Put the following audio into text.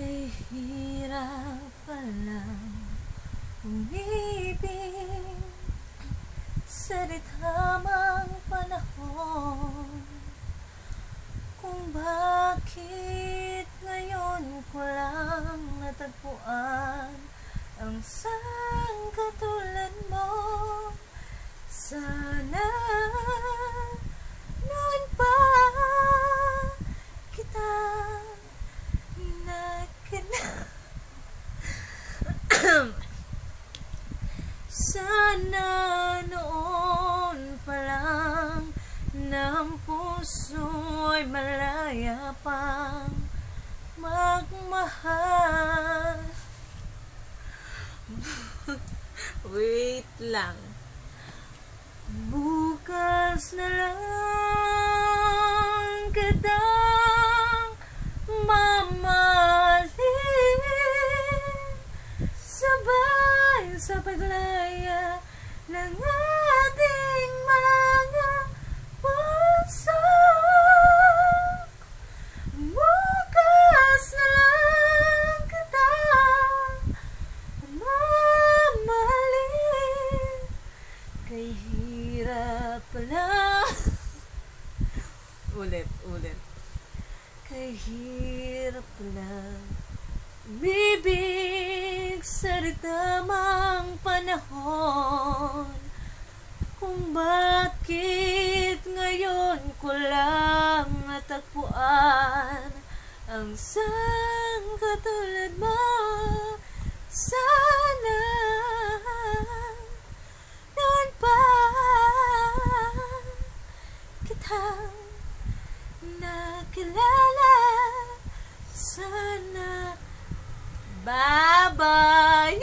Kay hirap palang umibig sa rithamang panahon. Kung bakit ngayon ko lang natagpuan ang isang katulad mo. Sana noon pa kita sana noon pa lang ng puso'y malaya pang magmahal. Wait lang. Bukas na lang kitang mamahalin, sabay sa paglaya ng ating mga puso. Bukas na lang kitang mamahalin, kay hirap pala. Ulit. Kay hirap pala umibig sa rithamang panahon. Kung bakit ngayon ko lang natagpuan ang isang katulad mo. Sana noon pa kitang nakilala. Sana bye-bye.